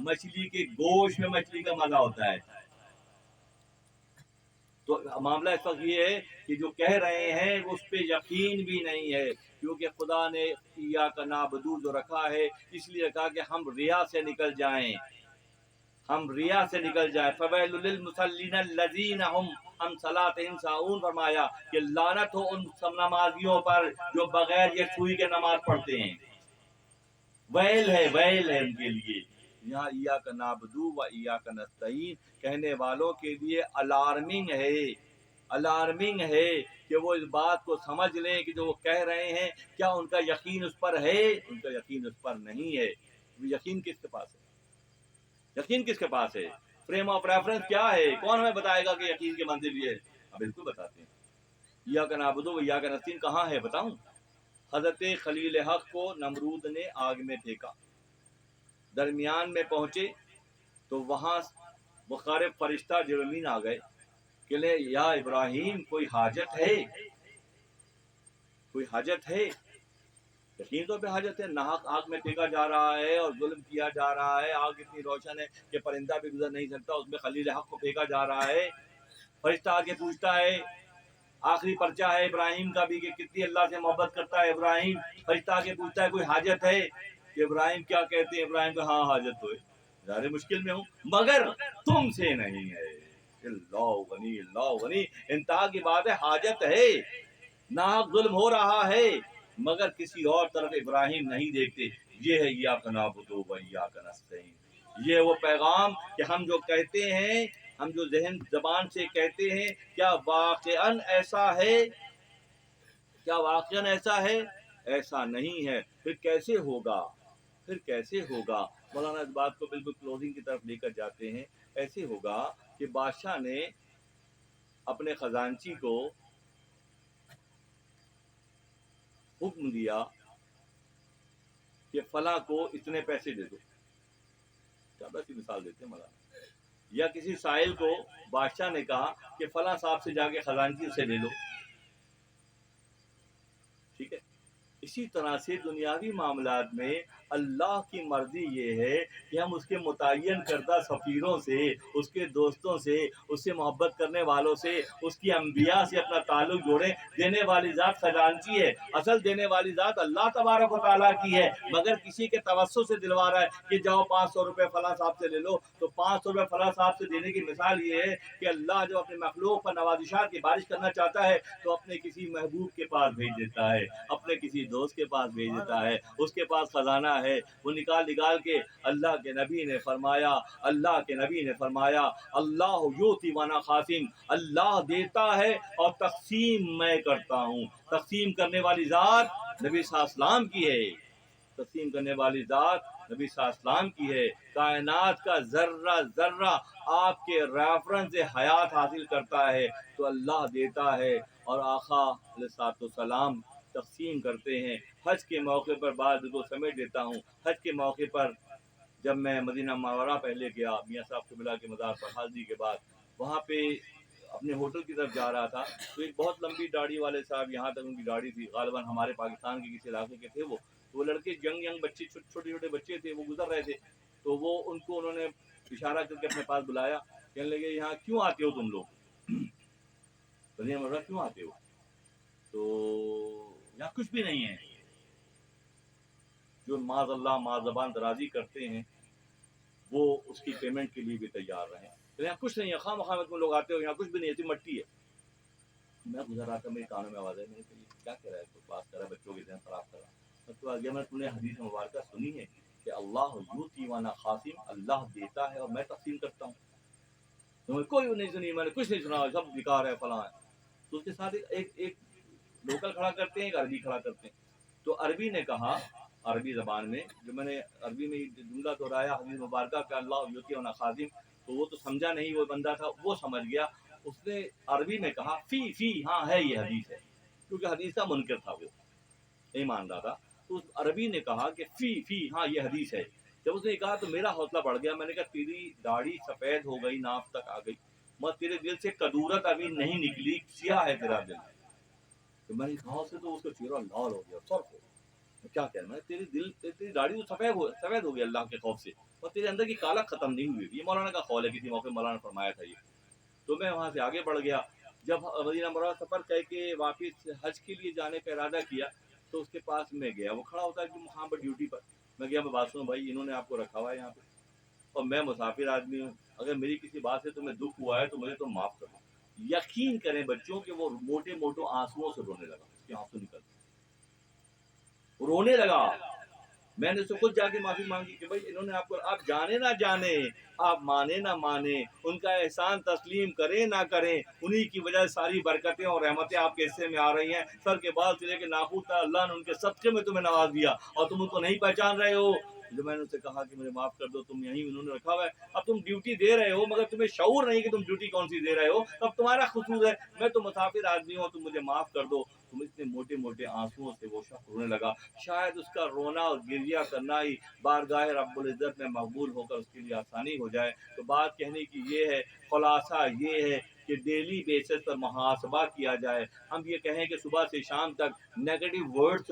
मछली के गोश्त में मछली का मजा होता है। तो मामला इस वक्त ये है कि जो कह रहे हैं उस पे यकीन भी नहीं है, क्योंकि खुदा ने इय्याका नअबुदु जो रखा है इसलिए कहा कि हम रिया से निकल जाएं, हम रिया से निकल जाएं। फवैलुल लिल मुसल्लीन अल्लज़ीना हुम अन सलातिहिम साहून, फरमाया कि लानत हो उन सब नमाजियों पर जो बगैर ये सुई के नमाज पढ़ते हैं। वैल है उनके लिए। यहाँ इय्याका नअबुदु व इय्याका नस्तईन कहने वालों के लिए अलार्मिंग है कि वो इस बात को समझ लें कि जो वो कह रहे हैं क्या उनका यकीन उस पर है? उनका यकीन उस पर नहीं है। यकीन किसके पास है? यकीन किसके पास है? फ्रेम ऑफ रेफरेंस क्या है? कौन हमें बताएगा कि यकीन की मंजिल ये है? अब बिल्कुल बताते हैं। इय्याका नअबुदु व इय्याका नस्तईन कहाँ है बताऊं? हजरत खलील हक को नमरूद ने आग में फेंका, दरमियान में पहुंचे तो वहां मुखारिब फरिश्ता जिब्रील आ गए कि ले या इब्राहिम कोई हाजत है? कोई हाजत है? यकीन तो पे हाजत है। नाहक आग में फेंका जा रहा है और जुल्म किया जा रहा है, आग इतनी रोशन है कि परिंदा भी गुजर नहीं सकता, उसमें खलील हक को फेंका जा रहा है। फरिश्ता आके पूछता है, आखिरी पर्चा है इब्राहिम का भी कि कितनी अल्लाह से मोहब्बत करता है इब्राहिम। फरिश्ता आके पूछता है कोई हाजत है? कि इब्राहिम क्या कहते हैं? इब्राहिम को हाँ हाजत तो है, ज़ाहिर मुश्किल में हूँ मगर तुमसे नहीं है। अल्लाह गनी, इंतहा की बात है, हाजत है, नाहक जुल्म हो रहा है मगर किसी और तरफ इब्राहिम नहीं देखते। ये है इय्याका नअबुदु व इय्याका नस्तईन। ये वो पैगाम कि हम जो कहते हैं, हम जो जहन जबान से कहते हैं, क्या वाक़अन ऐसा है? क्या वाक़अन ऐसा है? ऐसा नहीं है। फिर कैसे होगा? फिर कैसे होगा? मौलाना इस बात को बिल्कुल क्लोजिंग की तरफ लेकर जाते हैं। ऐसे होगा कि बादशाह ने अपने खजांची को हुक्म दिया कि फला को इतने पैसे दे दो, क्या सी मिसाल देते हैं मौलाना। या किसी साइल को बादशाह ने कहा कि फला साहब से जाके खजांची से ले लो, ठीक है। इसी तरह से दुनियावी मामलात में अल्लाह की मर्जी ये है कि हम उसके मुतय्यन करदा सफ़ीरों से, उसके दोस्तों से, उससे मोहब्बत करने वालों से, उसकी अंबिया से अपना ताल्लुक जोड़ें। देने वाली ज़ात खजांची है, असल देने वाली ज़ात अल्लाह तबारक व तआला की है, मगर किसी के तवस्सु से दिलवा रहा है कि जाओ 500 रुपये फला साहब से ले लो, तो 500 रुपये फला साहब से देने की मिसाल ये है कि अल्लाह जब अपने मखलूक पर नवाजिशात की बारिश करना चाहता है तो अपने किसी महबूब के पास भेज देता है, अपने किसी दोस्त के पास भेज देता है। उसके पास खजाना है, वो निकाल के अल्लाह के नबी ने फरमाया, अल्लाह यूती वाना खासिम, अल्लाह देता है और तकसीम मैं करता हूँ। तकसीम करने वाली ज़ात नबी सल्लल्लाहु अलैहि वसल्लम की है, तकसीम करने वाली ज़ात नबी सल्लल्लाहु अलैहि वसल्लम की है। कायनात का जर्रा जर्रा आपके रेफरेंस से हयात हासिल करता है तो अल्लाह देता है और आका अलैहिस्सलाम तकसीम करते हैं। हज के मौके पर बात को समेट देता हूँ। हज के मौके पर जब मैं मदीना मुनव्वरा पहले गया, मियाँ साहब के मिला के मज़ार पर हाज़री के बाद वहाँ पे अपने होटल की तरफ जा रहा था तो एक बहुत लंबी दाढ़ी वाले साहब, यहाँ तक उनकी दाढ़ी थी, गालिबन हमारे पाकिस्तान के किसी इलाके के थे वो लड़के यंग बच्चे, छोटे छोटे बच्चे थे, वो गुजर रहे थे। तो वो उनको उन्होंने इशारा करके अपने पास बुलाया, कहने लगे यहाँ क्यों आते हो तुम लोग, मदीना मुनव्वरा क्यों आते हो? तो यहाँ कुछ भी नहीं है। जो माज़अल्लाह माज़बान दराजी करते हैं वो उसकी पेमेंट के लिए भी तैयार रहें। तो यहाँ कुछ नहीं है, खाम तुम लोग आते हो, यहाँ कुछ भी नहीं है, सिर्फ मट्टी है। मैं गुजर रहा था, मेरे कानों में आवाज़ है, मैंने कहा क्या कह रहा है, तो बात कर रहा है, बच्चों के जहन खराब कर रहा है। तो आगे मैं तुमने हदीस मुबारक सुनी है कि अल्लाह यूती वाना खासिम, अल्लाह देता है और मैं तकसीम करता हूँ। तो कोई नहीं सुनी, मैंने कुछ नहीं सुना, सब बेकार है, फला है। तो उसके साथ एक लोकल खड़ा करते हैं, एक अरबी खड़ा करते हैं। तो अरबी ने कहा, अरबी ज़बान में, जो मैंने अरबी में जुमला दोहराया हदीस मुबारक का अल्लाह यूती वाना खासिम, तो वो तो समझा नहीं, वो बंदा था वो समझ गया। उसने अरबी में कहा फी हाँ है ये हदीस है, क्योंकि हदीस का मुनकर था, वो नहीं मान रहा था। तो उस अरबी ने कहा कि फी हाँ ये हदीस है। जब उसने कहा तो मेरा हौसला बढ़ गया। मैंने कहा तेरी दाढ़ी सफ़ेद हो गई, नाफ तक आ गई, मगर तेरे दिल से कदूरत अभी नहीं निकली, सियाह है तेरा दिल। तो मैंने कहा से तो उसका चेहरा लाल हो गया, सर को क्या कहना है, तेरी दाढ़ी तो सफेद हो गई अल्लाह के खौफ से, और तेरे अंदर की काला खत्म नहीं हुई। ये मौलाना का कौल है, किसी मौके मौलाना ने फरमाया था ये। तो मैं वहाँ से आगे बढ़ गया। जब मदीना मुनव्वरा सफ़र कह के वापस हज के लिए जाने का इरादा किया, तो उसके पास में गया, वो खड़ा होता है कि वहाँ पर ड्यूटी पर। मैं गया, मैं बात सुनो भाई, इन्होंने आपको रखा हुआ है यहाँ पे, और मैं मुसाफिर आदमी हूँ, अगर मेरी किसी बात से तुम्हें दुख हुआ है तो मुझे तो माफ़ कर दो। यकीन करें बच्चों कि वो मोटे मोटे आंसुओं से रोने लगा, उसके आंसू निकल रोने लगा। मैंने उससे खुद जाके माफी मांगी कि भाई इन्होंने आपको, आप जाने ना जाने, आप माने ना माने, उनका एहसान तस्लीम करें ना करें, उन्हीं की वजह से सारी बरकतें और रहमतें आपके हिस्से में आ रही हैं। सर के बाल से लेकर नाखून तक अल्लाह ने उनके सदक़े में तुम्हें नवाज दिया, और तुम उनको नहीं पहचान रहे हो। जो मैंने उनसे कहा कि मुझे माफ़ कर दो, तुम यहीं उन्होंने रखा हुआ है, अब तुम ड्यूटी दे रहे हो मगर तुम्हें शऊर नहीं कि तुम ड्यूटी कौन सी दे रहे हो, तब तुम्हारा कसूर है। मैं तो मुसाफिर आदमी हूँ, तुम मुझे माफ़ कर दो। तुम इतने मोटे मोटे आंसुओं से वो शख्स रोने लगा। शायद उसका रोना और गिरिया करना ही बारगाह रब्बुल इज़्ज़त में मकबूल होकर उसके लिए आसानी हो जाए। तो बात कहने की ये है, खुलासा ये है कि डेली बेसिस पर मुहासबा किया जाए। हम ये कहें कि सुबह से शाम तक नेगेटिव वर्ड्स